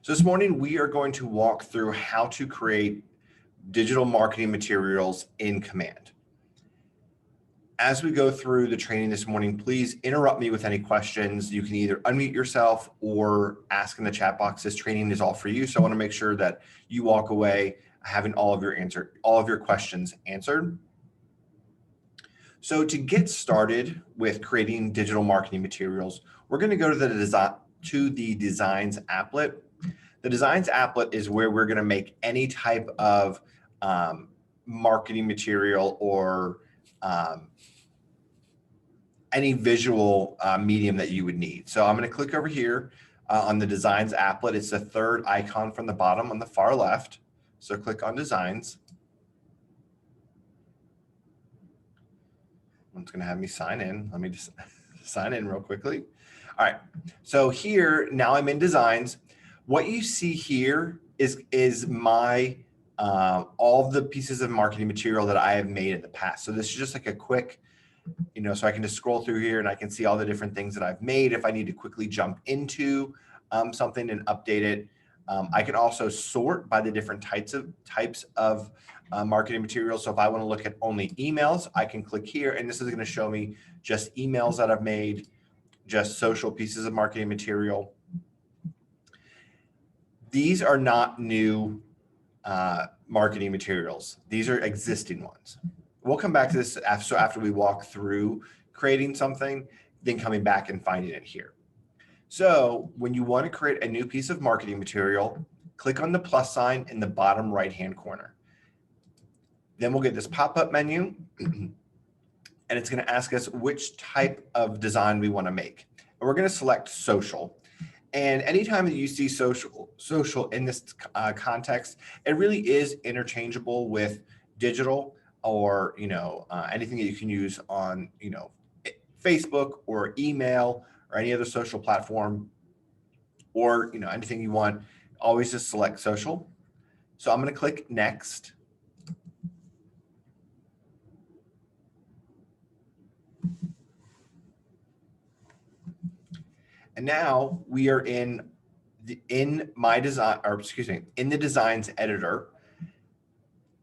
So this morning, we are going to walk through how to create digital marketing materials in Command. As we go through the training this morning, please interrupt me with any questions. You can either unmute yourself or ask in the chat box. This training is all for you. So I want to make sure that you walk away having all of your questions answered. So to get started with creating digital marketing materials, we're going to go to the Designs applet. The Designs applet is where we're going to make any type of marketing material or any visual medium that you would need. So I'm going to click over here on the Designs applet. It's the third icon from the bottom on the far left. So click on Designs. It's going to have me sign in. Let me just sign in real quickly. All right. So here, now I'm in Designs. What you see here is my all of the pieces of marketing material that I have made in the past. So this is just like a quick, so I can just scroll through here and I can see all the different things that I've made. If I need to quickly jump into something and update it, I can also sort by the different types of marketing materials. So if I want to look at only emails, I can click here, and this is going to show me just emails that I've made, just social pieces of marketing material. These are not new marketing materials. These are existing ones. We'll come back to this after we walk through creating something, then coming back and finding it here. So when you want to create a new piece of marketing material, click on the plus sign in the bottom right-hand corner. Then we'll get this pop-up menu, and it's going to ask us which type of design we want to make. And we're going to select social. And anytime that you see social in this context, it really is interchangeable with digital or anything that you can use on Facebook or email or any other social platform, or anything you want. Always just select social. So I'm going to click next. And now we are in the Designs editor.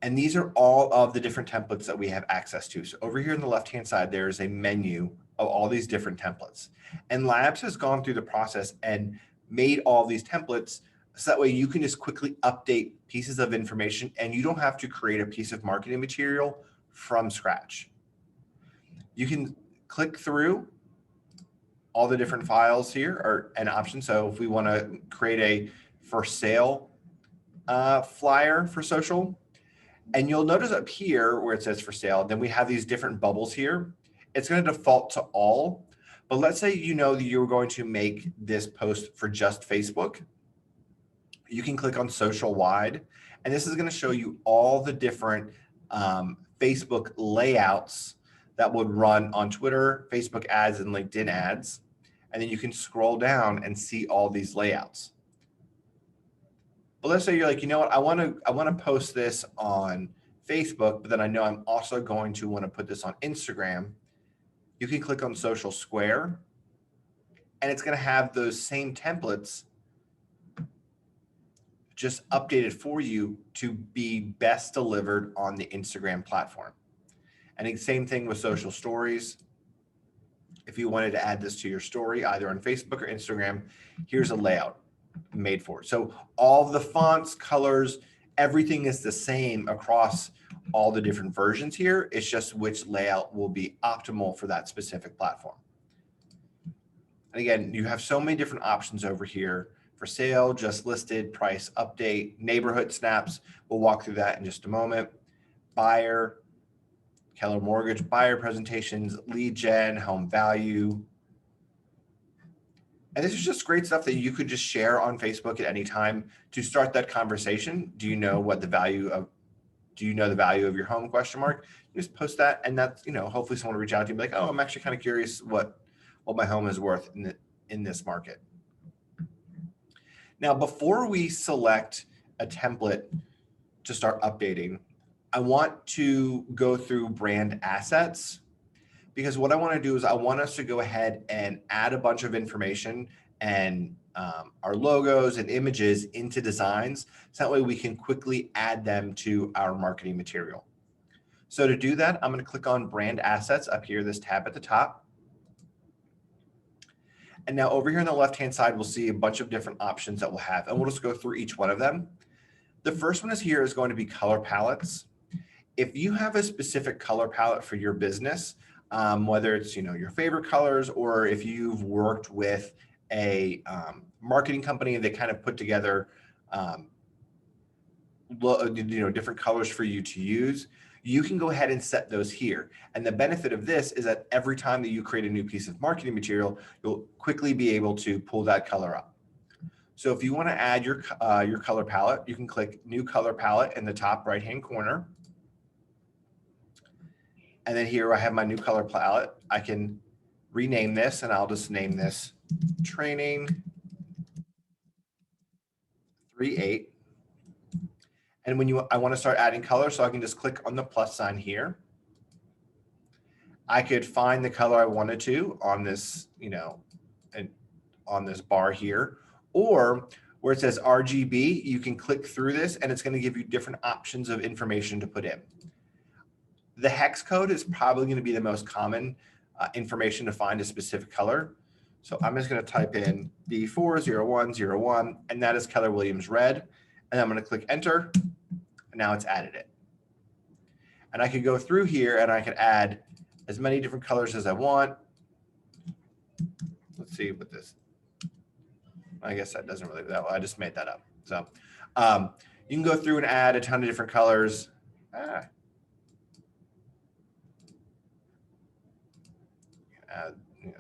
And these are all of the different templates that we have access to. So over here on the left-hand side, there is a menu of all these different templates. And Labs has gone through the process and made all these templates so that way you can just quickly update pieces of information and you don't have to create a piece of marketing material from scratch. You can click through all the different files here are an option. So if we want to create a for sale flyer for social, and you'll notice up here where it says for sale, then we have these different bubbles here. It's going to default to all, but let's say that you're going to make this post for just Facebook. You can click on social wide, and this is going to show you all the different Facebook layouts that would run on Twitter, Facebook ads, and LinkedIn ads. And then you can scroll down and see all these layouts. But let's say you're like, I want to post this on Facebook, but then I know I'm also going to want to put this on Instagram. You can click on Social Square, and it's going to have those same templates just updated for you to be best delivered on the Instagram platform. And the same thing with social stories. If you wanted to add this to your story, either on Facebook or Instagram, here's a layout made for it. So all of the fonts, colors, everything is the same across all the different versions here. It's just which layout will be optimal for that specific platform. And again, you have so many different options over here. For sale, just listed, price, update, neighborhood snaps. We'll walk through that in just a moment. Buyer, Keller mortgage, buyer presentations, lead gen, home value. And this is just great stuff that you could just share on Facebook at any time to start that conversation. Do you know the value of your home ? You just post that, and that's, hopefully someone will reach out to you and be like, oh, I'm actually kind of curious what my home is worth in this market. Now, before we select a template to start updating, I want to go through brand assets, because what I want to do is I want us to go ahead and add a bunch of information and our logos and images into designs. So that way we can quickly add them to our marketing material. So to do that, I'm going to click on brand assets up here, this tab at the top. And now over here on the left-hand side, we'll see a bunch of different options that we'll have, and we'll just go through each one of them. The first one is here is going to be color palettes. If you have a specific color palette for your business, whether it's your favorite colors, or if you've worked with a marketing company that kind of put together different colors for you to use, you can go ahead and set those here. And the benefit of this is that every time that you create a new piece of marketing material, you'll quickly be able to pull that color up. So if you want to add your color palette, you can click New Color Palette in the top right-hand corner. And then here I have my new color palette. I can rename this, and I'll just name this Training 3.8. And when I want to start adding color, so I can just click on the plus sign here. I could find the color I wanted to on this, and on this bar here, or where it says RGB, you can click through this and it's going to give you different options of information to put in. The hex code is probably going to be the most common information to find a specific color. So I'm just going to type in B40101, and that is Keller Williams red. And I'm going to click enter, and now it's added it. And I could go through here and I could add as many different colors as I want. Let's see what this, I guess that doesn't really, I just made that up. So you can go through and add a ton of different colors. Add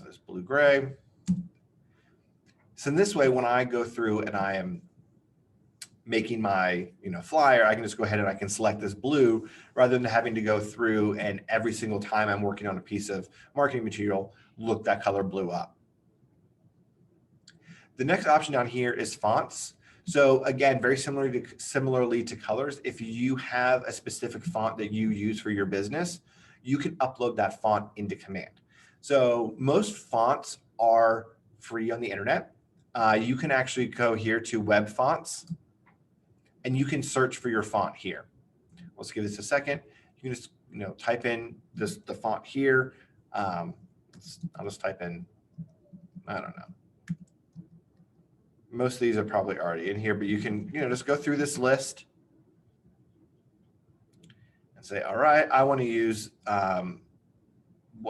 this blue gray. So in this way, when I go through and I am making my flyer, I can just go ahead and I can select this blue rather than having to go through and every single time I'm working on a piece of marketing material, look that color blue up. The next option down here is fonts. So again, very similarly to colors, if you have a specific font that you use for your business, you can upload that font into Command. So most fonts are free on the internet. You can actually go here to web fonts, and you can search for your font here. Let's give this a second. You can just type in the font here. I'll just type in, I don't know. Most of these are probably already in here, but you can just go through this list and say, all right, I want to use, well,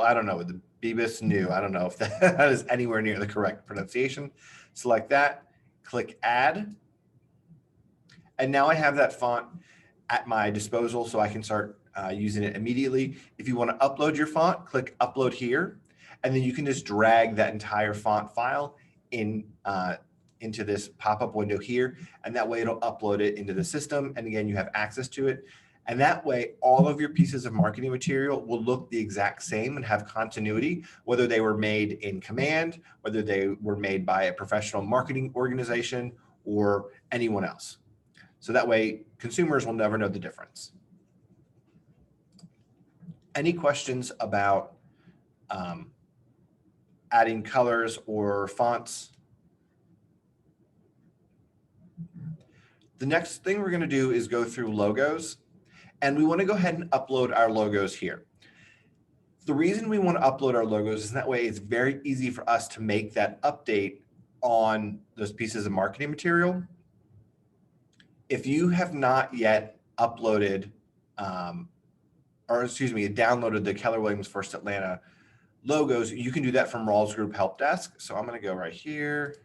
I don't know, the Bebas New. I don't know if that is anywhere near the correct pronunciation. Select that, click add. And now I have that font at my disposal, so I can start using it immediately. If you want to upload your font, click upload here, and then you can just drag that entire font file into this pop-up window here, and that way it'll upload it into the system. And again, you have access to it. And that way, all of your pieces of marketing material will look the exact same and have continuity, whether they were made in Command, whether they were made by a professional marketing organization or anyone else. So that way, consumers will never know the difference. Any questions about adding colors or fonts? The next thing we're going to do is go through logos, and we want to go ahead and upload our logos here. The reason we want to upload our logos is that way it's very easy for us to make that update on those pieces of marketing material. If you have not yet uploaded, downloaded the Keller Williams First Atlanta logos, you can do that from Rawls Group Help Desk. So I'm going to go right here.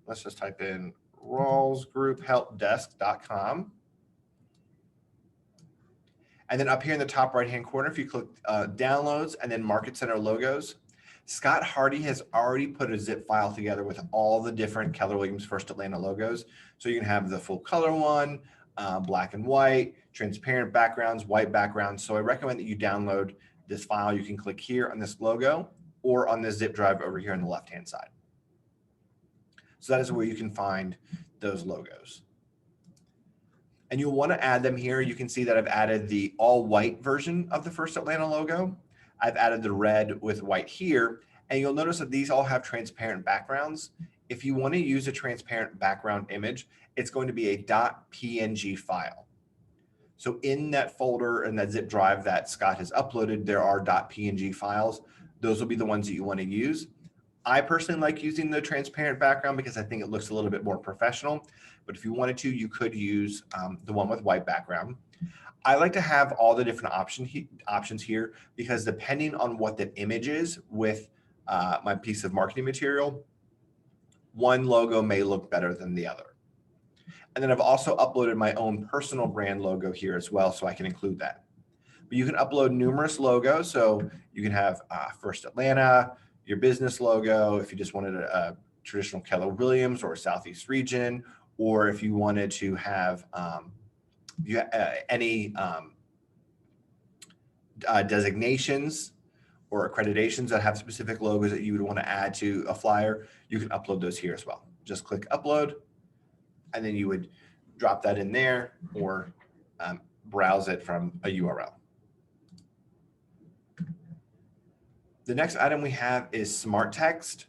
Let's just type in rawlsgrouphelpdesk.com. And then up here in the top right-hand corner, if you click downloads and then Market Center logos, Scott Hardy has already put a zip file together with all the different Keller Williams First Atlanta logos. So you can have the full color one, black and white, transparent backgrounds, white backgrounds. So I recommend that you download this file. You can click here on this logo or on this zip drive over here on the left-hand side. So that is where you can find those logos. And you'll want to add them here. You can see that I've added the all white version of the First Atlanta logo. I've added the red with white here. And you'll notice that these all have transparent backgrounds. If you want to use a transparent background image, it's going to be a .png file. So in that folder and that zip drive that Scott has uploaded, there are .png files. Those will be the ones that you want to use. I personally like using the transparent background because I think it looks a little bit more professional. But if you wanted to, you could use the one with white background. I like to have all the different options here because depending on what the image is with my piece of marketing material, one logo may look better than the other. And then I've also uploaded my own personal brand logo here as well, so I can include that. But you can upload numerous logos. So you can have First Atlanta, your business logo, if you just wanted a traditional Keller Williams or Southeast region, or if you wanted to have any designations or accreditations that have specific logos that you would want to add to a flyer, you can upload those here as well. Just click upload, and then you would drop that in there or browse it from a URL. The next item we have is smart text.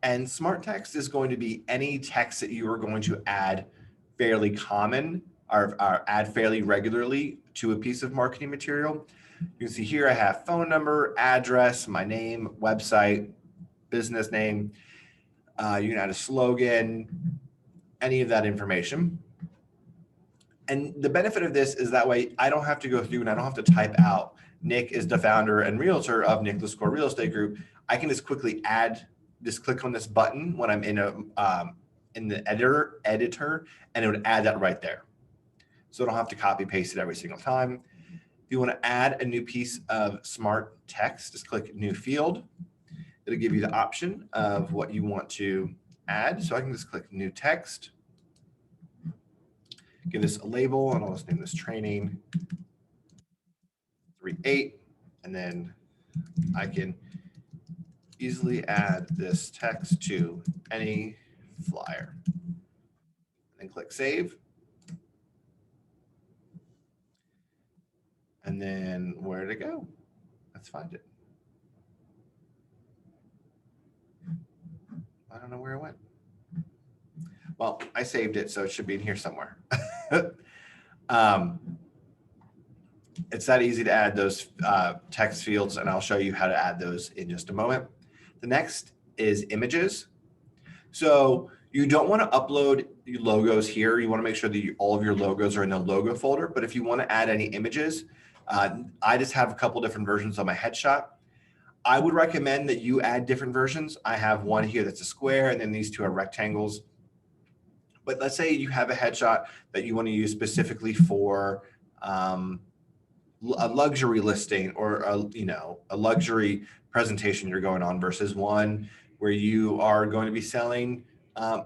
And smart text is going to be any text that you are going to add fairly common or add fairly regularly to a piece of marketing material. You can see here I have phone number, address, my name, website, business name. You can add a slogan, any of that information. And the benefit of this is that way I don't have to go through and I don't have to type out Nick is the founder and realtor of Nicholas Core Real Estate Group. I can just quickly just click on this button when I'm in the editor, and it would add that right there. So I don't have to copy paste it every single time. If you want to add a new piece of smart text, just click new field. It'll give you the option of what you want to add. So I can just click new text, give this a label, and I'll just name this training 3.8, and then I can easily add this text to any flyer. And click save. And then where to go? Let's find it. I don't know where it went. Well, I saved it, so it should be in here somewhere. It's that easy to add those text fields, and I'll show you how to add those in just a moment. The next is images. So you don't want to upload your logos here. You want to make sure that all of your logos are in the logo folder. But if you want to add any images, I just have a couple different versions on my headshot. I would recommend that you add different versions. I have one here that's a square, and then these two are rectangles. But let's say you have a headshot that you want to use specifically for a luxury listing or a luxury presentation you're going on versus one where you are going to be selling,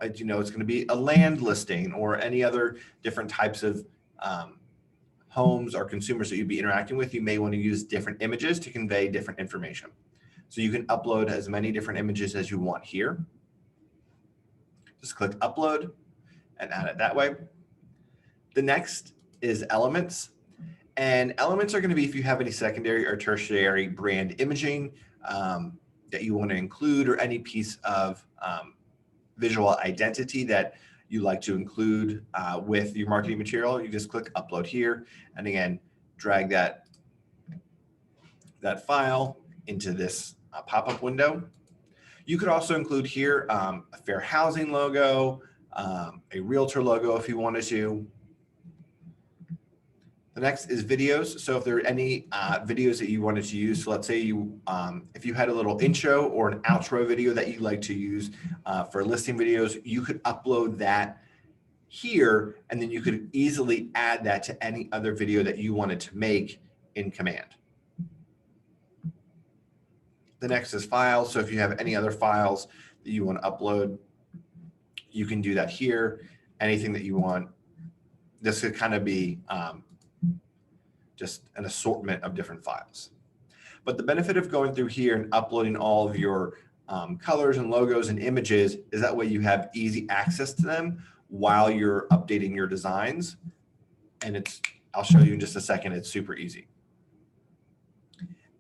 it's going to be a land listing or any other different types of homes or consumers that you'd be interacting with. You may want to use different images to convey different information. So you can upload as many different images as you want here. Just click upload and add it that way. The next is elements. And elements are going to be if you have any secondary or tertiary brand imaging that you want to include, or any piece of visual identity that you like to include with your marketing material. You just click upload here, and again, drag that file into this pop-up window. You could also include here a fair housing logo, a realtor logo if you wanted to. The next is videos. So if there are any videos that you wanted to use, so let's say if you had a little intro or an outro video that you like to use for listing videos, you could upload that here, and then you could easily add that to any other video that you wanted to make in Command. The next is files. So if you have any other files that you want to upload, you can do that here. Anything that you want. This could kind of be just an assortment of different files. But the benefit of going through here and uploading all of your colors and logos and images is that way you have easy access to them while you're updating your designs. And I'll show you in just a second, it's super easy.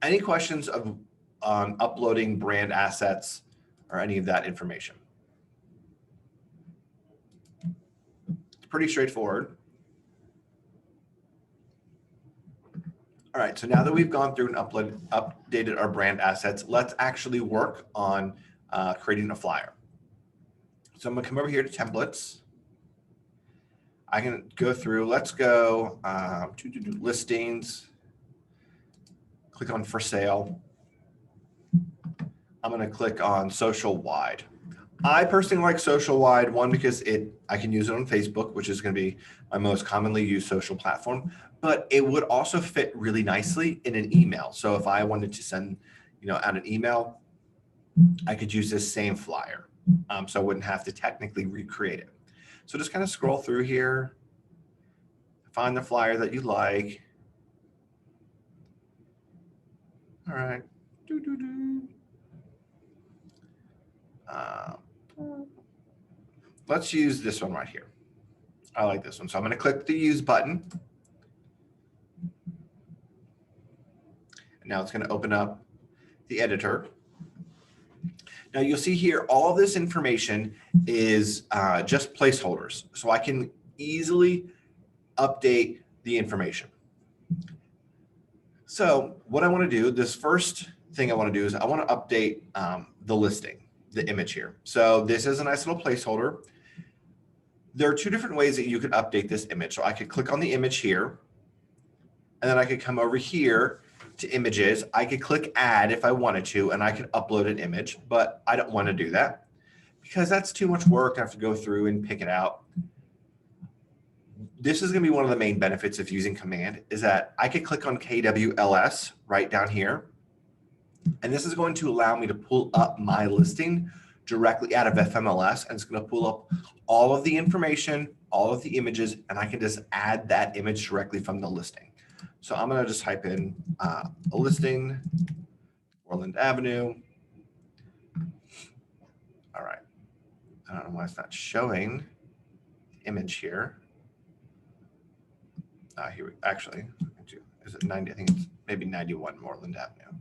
Any questions on uploading brand assets or any of that information? pretty straightforward. All right, so now that we've gone through and updated our brand assets, let's actually work on creating a flyer. So I'm gonna come over here to templates. I can go through, let's go to listings, click on for sale. I'm gonna click on social wide. I personally like social wide, one, because I can use it on Facebook, which is gonna be my most commonly used social platform, but it would also fit really nicely in an email. So if I wanted to send, out an email, I could use this same flyer. So I wouldn't have to technically recreate it. So just kind of scroll through here, find the flyer that you like. All right. Let's use this one right here. I like this one. So I'm going to click the use button. Now it's going to open up the editor. Now you'll see here, all of this information is just placeholders. So I can easily update the information. So what I want to do, this first thing I want to do is I want to update the listing, the image here. So this is a nice little placeholder. There are two different ways that you could update this image. So I could click on the image here, and then I could come over here to images. I could click add if I wanted to, and I could upload an image, but I don't want to do that because that's too much work. I have to go through and pick it out. This is going to be one of the main benefits of using command, is that I could click on KWLS right down here, and this is going to allow me to pull up my listing directly out of FMLS, and it's going to pull up all of the information, all of the images, and I can just add that image directly from the listing. So I'm going to just type in a listing, Orland Avenue. All right. I don't know why it's not showing the image here. Here, actually, is it 90? I think it's maybe 91 Moreland Avenue.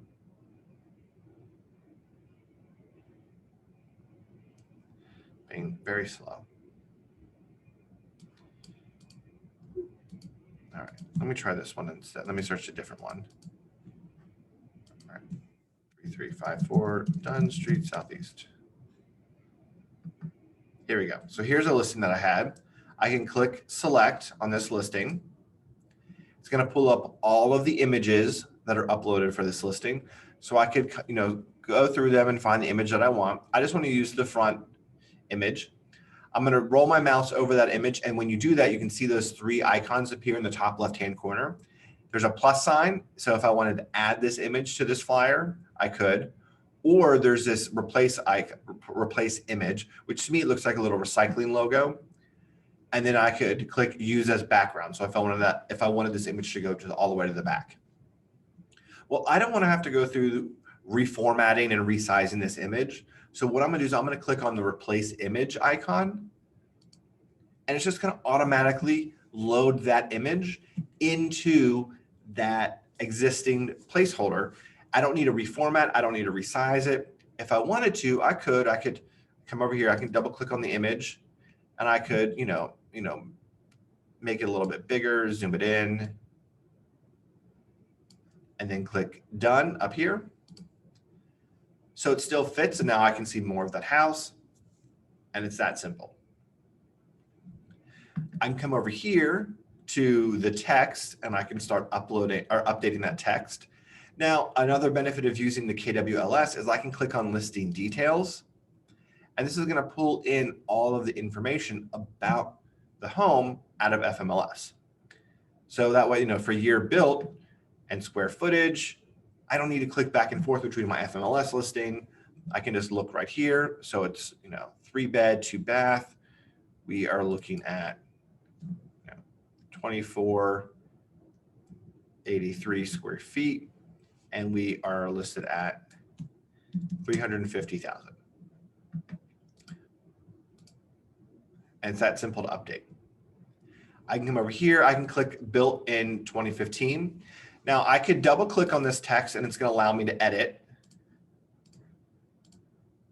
Being very slow. All right, let me try this one instead. Let me search a different one. All right, 3354 Dunn Street Southeast. Here we go. So here's a listing that I had. I can click select on this listing. It's going to pull up all of the images that are uploaded for this listing. So I could, go through them and find the image that I want. I just want to use the front image. I'm going to roll my mouse over that image. And when you do that, you can see those three icons appear in the top left-hand corner. There's a plus sign. So if I wanted to add this image to this flyer, I could. Or there's this replace image, which to me, it looks like a little recycling logo. And then I could click use as background. So if I wanted this image to go all the way to the back. Well, I don't want to have to go through reformatting and resizing this image. So what I'm going to do is I'm going to click on the replace image icon, and it's just going to automatically load that image into that existing placeholder. I don't need to reformat. I don't need to resize it. If I wanted to, I could come over here. I can double click on the image, and I could, make it a little bit bigger, zoom it in, and then click done up here. So it still fits, and now I can see more of that house, and it's that simple. I can come over here to the text, and I can start uploading or updating that text. Now, another benefit of using the KWLS is I can click on listing details, and this is going to pull in all of the information about the home out of FMLS. So that way, for year built and square footage, I don't need to click back and forth between my FMLS listing. I can just look right here. So it's, 3-bed, 2-bath. We are looking at 2483 square feet, and we are listed at 350,000. And it's that simple to update. I can come over here. I can click built in 2015. Now I could double click on this text and it's going to allow me to edit.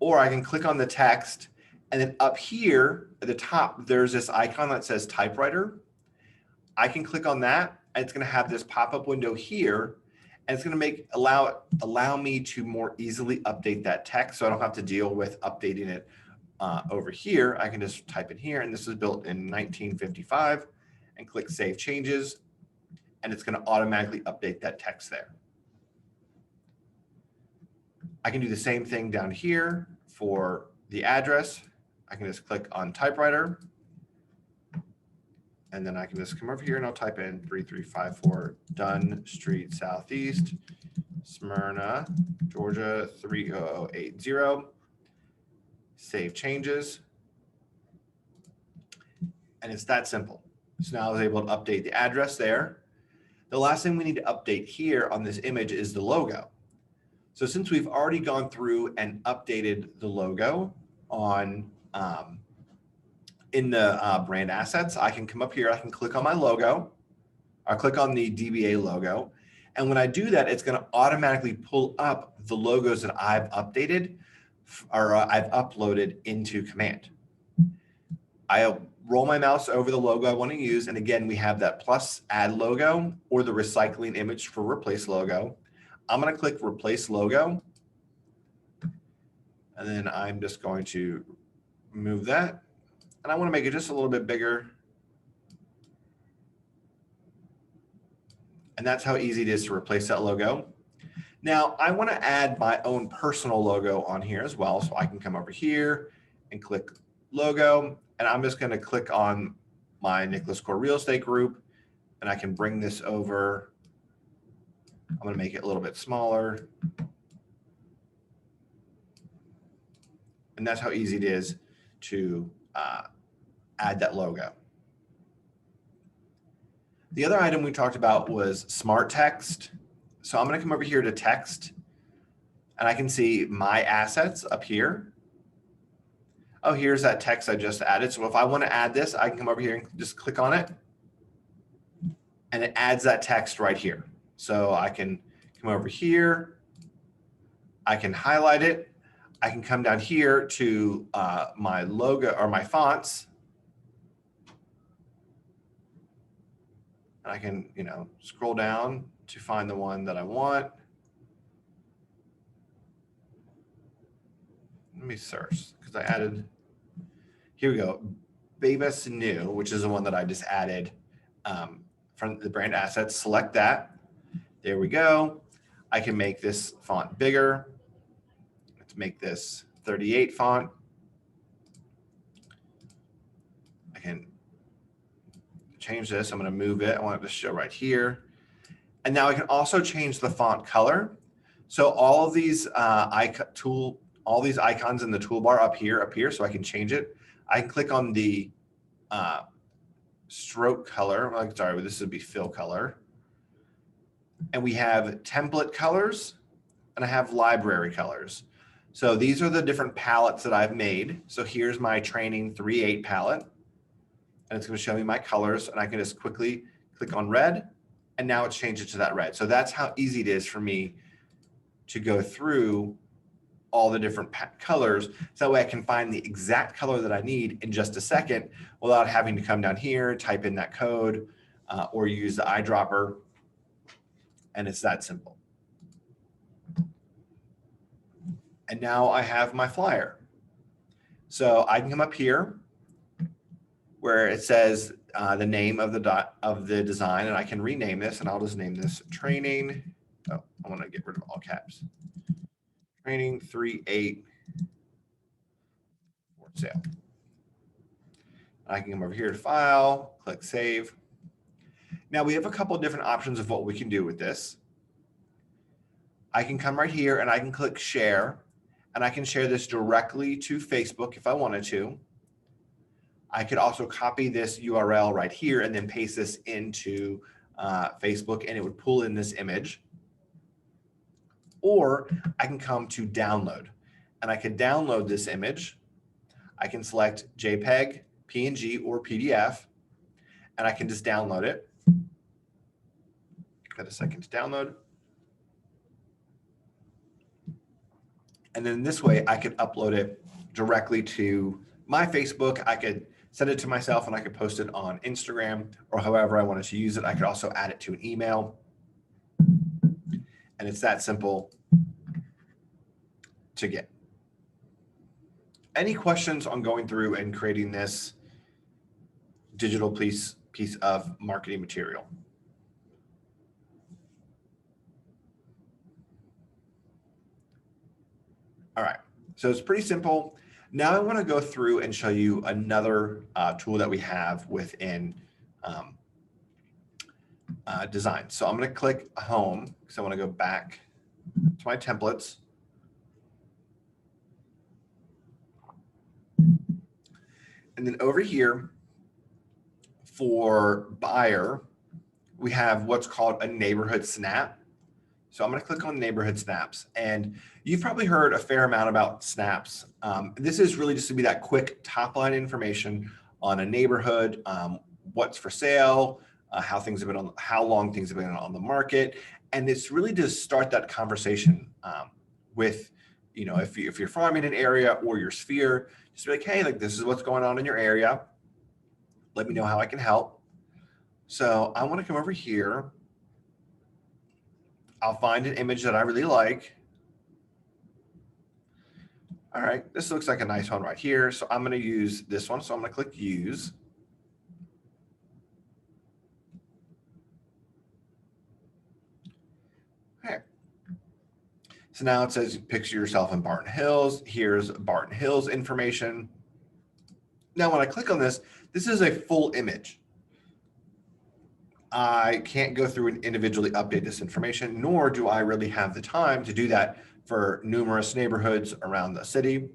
Or I can click on the text And then up here at the top, there's this icon that says typewriter. I can click on that, and it's going to have this pop-up window here, and it's going to allow me to more easily update that text, so I don't have to deal with updating it over here. I can just type in here, and this was built in 1955, and click Save Changes, and it's going to automatically update that text there. I can do the same thing down here for the address. I can just click on typewriter, and then I can just come over here and I'll type in 3354 Dunn Street Southeast, Smyrna, Georgia 30080. Save changes. And it's that simple. So now I was able to update the address there. The last thing we need to update here on this image is the logo. So since we've already gone through and updated the logo on in the brand assets, I can come up here, I can click on my logo, I'll click on the DBA logo. And when I do that, it's going to automatically pull up the logos that I've updated or I've uploaded into Command. I'll roll my mouse over the logo I want to use. And again, we have that plus add logo or the recycling image for replace logo. I'm going to click replace logo. And then I'm just going to move that. And I want to make it just a little bit bigger. And that's how easy it is to replace that logo. Now I want to add my own personal logo on here as well. So I can come over here and click logo. And I'm just going to click on my Nicholas Core Real Estate Group. And I can bring this over. I'm going to make it a little bit smaller. And that's how easy it is to add that logo. The other item we talked about was smart text. So I'm going to come over here to text, and I can see my assets up here. Oh, here's that text I just added. So if I want to add this, I can come over here and just click on it, and it adds that text right here. So I can come over here, I can highlight it, I can come down here to my logo or my fonts. And I can, scroll down to find the one that I want. Let me search because I added, here we go, Babus New, which is the one that I just added from the brand assets. Select that. There we go. I can make this font bigger. Let's make this 38 font. I can change this. I'm going to move it. I want it to show right here. And now I can also change the font color. So all of these all these icons in the toolbar up here, so I can change it. I can click on the stroke color. Sorry, this would be fill color. And we have template colors, and I have library colors. So these are the different palettes that I've made. So here's my training 3.8 palette. And it's going to show me my colors, and I can just quickly click on red, and now it's changed it to that red. So that's how easy it is for me to go through all the different colors. So that way I can find the exact color that I need in just a second without having to come down here, type in that code, or use the eyedropper. And it's that simple. And now I have my flyer. So I can come up here where it says the name of the design, and I can rename this, and I'll just name this training. Oh, I want to get rid of all caps. Training 3.8 for sale. I can come over here to file, click save. Now we have a couple of different options of what we can do with this. I can come right here and I can click share, and I can share this directly to Facebook if I wanted to. I could also copy this URL right here and then paste this into Facebook, and it would pull in this image. Or I can come to download, and I can download this image. I can select JPEG, PNG, or PDF, and I can just download it. Got a second to download. And then this way I could upload it directly to my Facebook, I could send it to myself and I could post it on Instagram or however I wanted to use it. I could also add it to an email. And it's that simple to get. Any questions on going through and creating this digital piece of marketing material? All right, so it's pretty simple. Now I want to go through and show you another tool that we have within design. So I'm going to click home because I want to go back to my templates. And then over here for buyer, we have what's called a neighborhood snap. So I'm going to click on neighborhood snaps, and you've probably heard a fair amount about snaps. This is really just to be that quick top line information on a neighborhood, what's for sale, how things have been on, how long things have been on the market, and it's really to start that conversation with, you know, if you're farming an area or your sphere, just be like, hey, like this is what's going on in your area. Let me know how I can help. So I want to come over here. I'll find an image that I really like. All right, this looks like a nice one right here. So I'm going to use this one. So I'm going to click use. Okay. So now it says picture yourself in Barton Hills. Here's Barton Hills information. Now when I click on this, this is a full image. I can't go through and individually update this information, nor do I really have the time to do that for numerous neighborhoods around the city.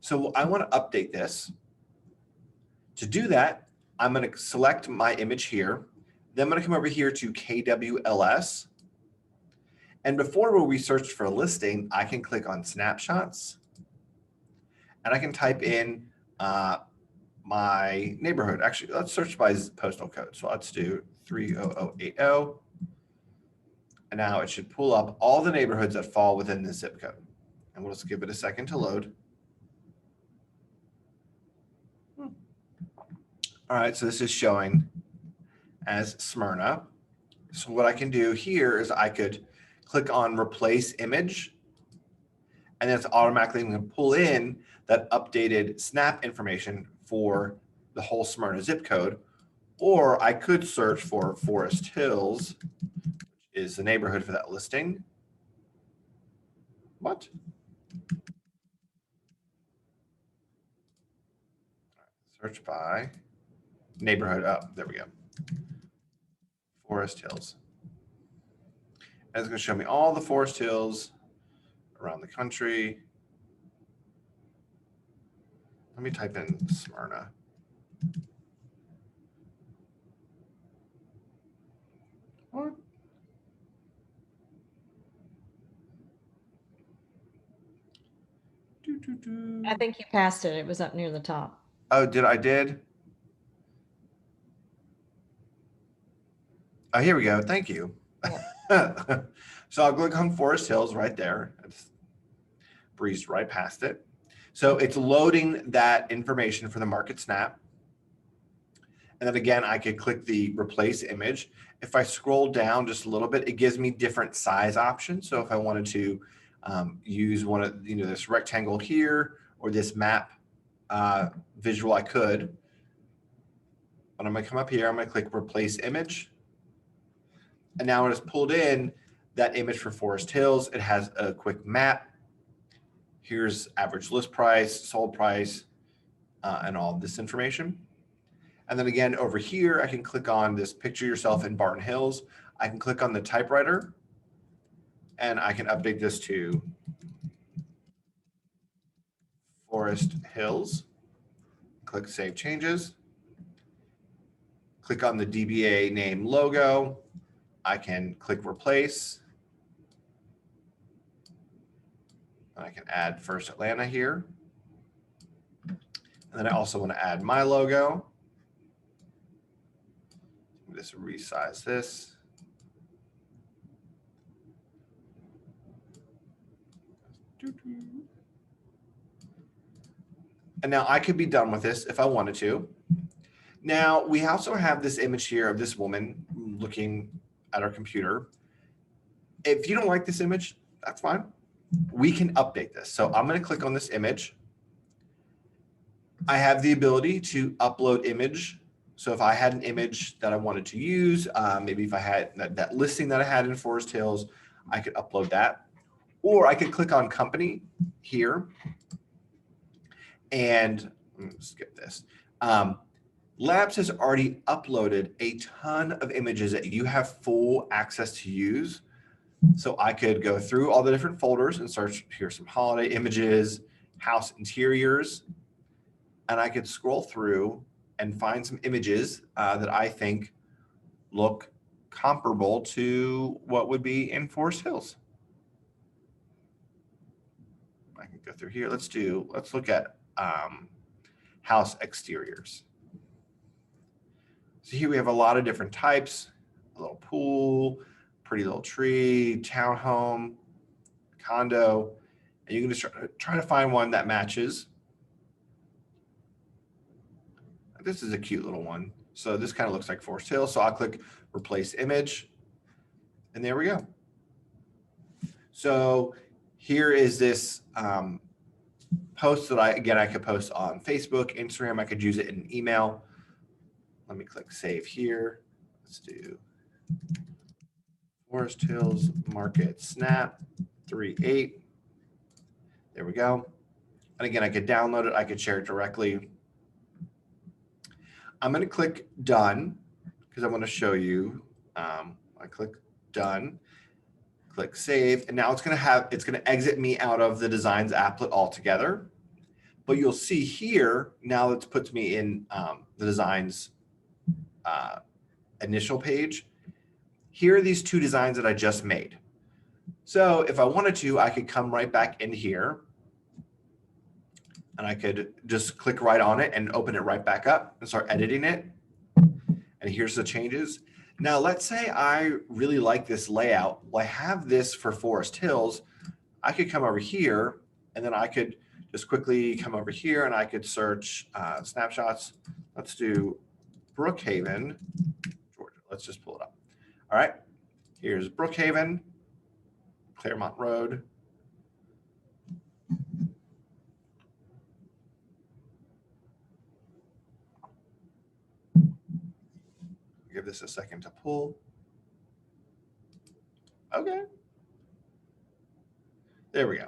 So I want to update this. To do that, I'm going to select my image here. Then I'm going to come over here to KWLS. And before where we search for a listing, I can click on snapshots and I can type in my neighborhood. Actually, let's search by postal code. So let's do 30080. And now it should pull up all the neighborhoods that fall within this zip code. And we'll just give it a second to load. All right, so this is showing as Smyrna. So what I can do here is I could click on replace image, and then it's automatically going to pull in that updated snap information for the whole Smyrna zip code. Or I could search for Forest Hills, which is the neighborhood for that listing. What? Search by neighborhood. Oh, there we go. Forest Hills. And it's going to show me all the Forest Hills around the country. Let me type in Smyrna. What? I think you passed it. It was up near the top. Oh, I did? Oh, here we go. Thank you. Yep. So I'll click on Forest Hills right there. I just breezed right past it. So it's loading that information for the market snap. And then again, I could click the replace image. If I scroll down just a little bit, it gives me different size options. So if I wanted to use one of, this rectangle here or this map visual, I could. But I'm going to come up here. I'm going to click replace image. And now it has pulled in that image for Forest Hills. It has a quick map. Here's average list price, sold price, and all this information. And then again, over here, I can click on this picture yourself in Barton Hills. I can click on the typewriter and I can update this to Forest Hills. Click Save Changes. Click on the DBA name logo. I can click Replace. I can add First Atlanta here. And then I also want to add my logo. Just resize this. And now I could be done with this if I wanted to. Now we also have this image here of this woman looking at our computer. If you don't like this image, that's fine. We can update this. So I'm going to click on this image. I have the ability to upload image. So if I had an image that I wanted to use, maybe if I had that listing that I had in Forest Hills, I could upload that. Or I could click on company here and skip this. Labs has already uploaded a ton of images that you have full access to use. So I could go through all the different folders and search, here's some holiday images, house interiors, and I could scroll through and find some images that I think look comparable to what would be in Forest Hills. I can go through here. Let's look at house exteriors. So here we have a lot of different types, a little pool, pretty little tree, townhome, condo, and you can just try to find one that matches. This is a cute little one. So this kind of looks like Forest Hill. So I'll click replace image, and there we go. So here is this post that I could post on Facebook, Instagram. I could use it in an email. Let me click save here. Let's do Forest Hills Market Snap 3.8. There we go. And again, I could download it. I could share it directly. I'm going to click done because I want to show you. I click done, click save, and now it's going to exit me out of the Designs applet altogether. But you'll see here now it puts me in the Designs initial page. Here are these two designs that I just made. So if I wanted to, I could come right back in here and I could just click right on it and open it right back up and start editing it. And here's the changes. Now, let's say I really like this layout. Well, I have this for Forest Hills. I could come over here and then I could just quickly come over here and I could search snapshots. Let's do Brookhaven, Georgia. Let's just pull it up. All right, here's Brookhaven, Claremont Road. Give this a second to pull. Okay. There we go.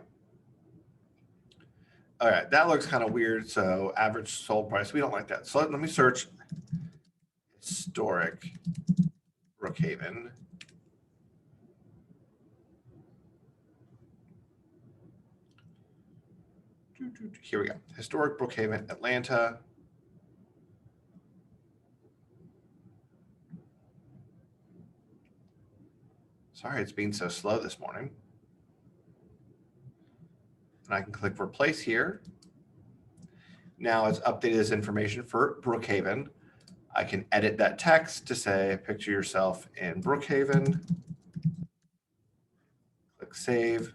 All right, that looks kind of weird. So average sold price, we don't like that. So let me search historic Brookhaven. Here we go. Historic Brookhaven, Atlanta. Sorry, it's being so slow this morning. And I can click replace here. Now it's updated this information for Brookhaven. I can edit that text to say, picture yourself in Brookhaven. Click save.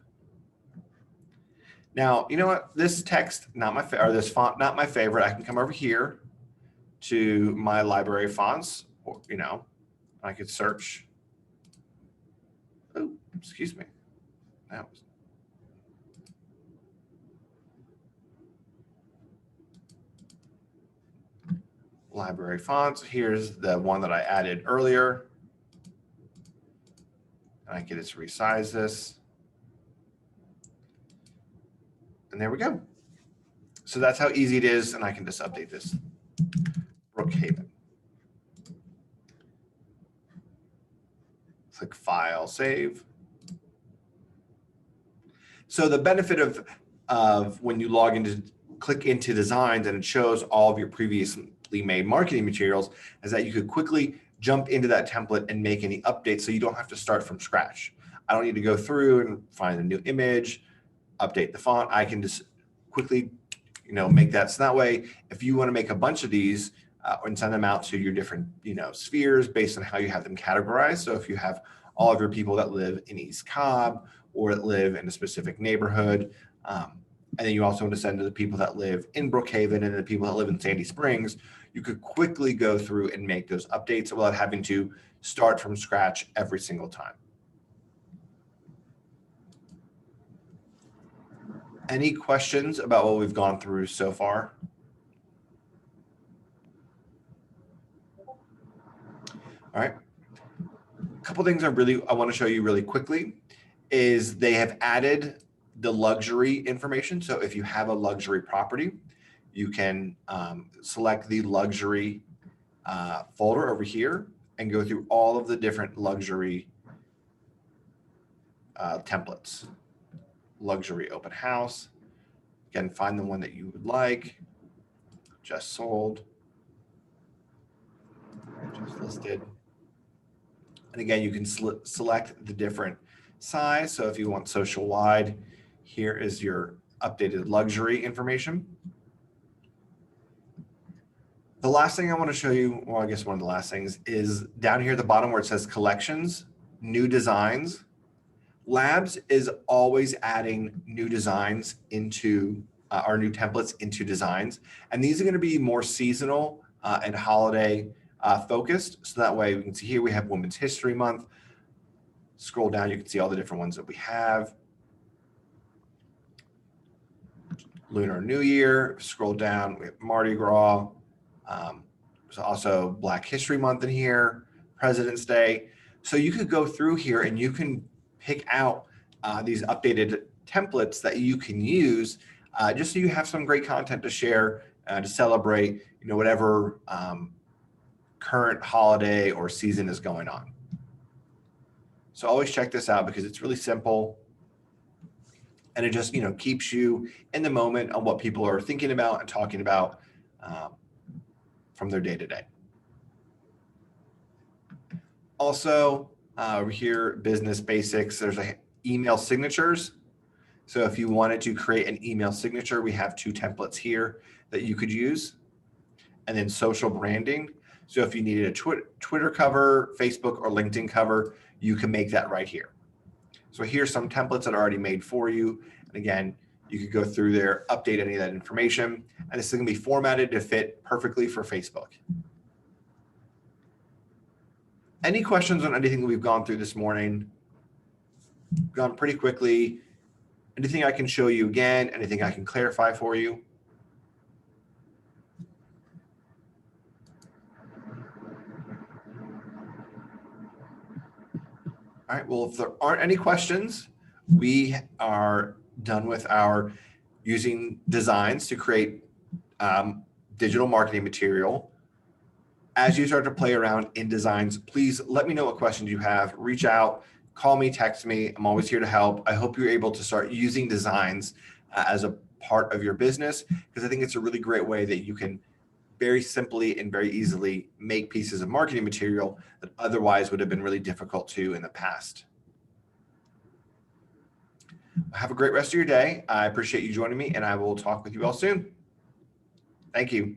Now, you know what? This text, or this font, not my favorite. I can come over here to my library fonts, or, I could search. Oh, excuse me. That was. Library fonts. Here's the one that I added earlier. And I get it to resize this. And there we go. So that's how easy it is. And I can just update this. Brookhaven. Click File, Save. So the benefit of when you log into, click into Designs and it shows all of your previously made marketing materials is that you could quickly jump into that template and make any updates so you don't have to start from scratch. I don't need to go through and find a new image, update the font. I can just quickly, make that. So that way, if you want to make a bunch of these and send them out to your different, spheres based on how you have them categorized. So if you have all of your people that live in East Cobb or that live in a specific neighborhood, and then you also want to send to the people that live in Brookhaven and the people that live in Sandy Springs, you could quickly go through and make those updates without having to start from scratch every single time. Any questions about what we've gone through so far? All right. A couple things I want to show you really quickly is they have added the luxury information. So if you have a luxury property, you can select the luxury folder over here and go through all of the different luxury templates. Luxury open house. Again, find the one that you would like. Just sold. Just listed. And again, you can select the different size. So if you want social wide, here is your updated luxury information. The last thing I want to show you, well, I guess one of the last things is down here at the bottom where it says collections, new designs. Labs is always adding new designs into our new templates into designs. And these are going to be more seasonal and holiday focused. So that way we can see here we have Women's History Month. Scroll down, you can see all the different ones that we have. Lunar New Year, scroll down, we have Mardi Gras. There's also Black History Month in here, President's Day. So you could go through here and you can pick out these updated templates that you can use just so you have some great content to share to celebrate, whatever current holiday or season is going on. So always check this out because it's really simple. And it just, keeps you in the moment on what people are thinking about and talking about from their day to day. Also, over here, business basics, there's email signatures. So if you wanted to create an email signature, we have 2 templates here that you could use. And then social branding. So if you needed a Twitter cover, Facebook, or LinkedIn cover, you can make that right here. So here's some templates that are already made for you. And again, you could go through there, update any of that information, and this is going to be formatted to fit perfectly for Facebook. Any questions on anything that we've gone through this morning? Gone pretty quickly. Anything I can show you again? Anything I can clarify for you? All right, well, if there aren't any questions, we are done with our using designs to create digital marketing material. As you start to play around in designs, please let me know what questions you have. Reach out, call me, text me. I'm always here to help. I hope you're able to start using designs as a part of your business because I think it's a really great way that you can very simply and very easily make pieces of marketing material that otherwise would have been really difficult to in the past. Have a great rest of your day. I appreciate you joining me, and I will talk with you all soon. Thank you.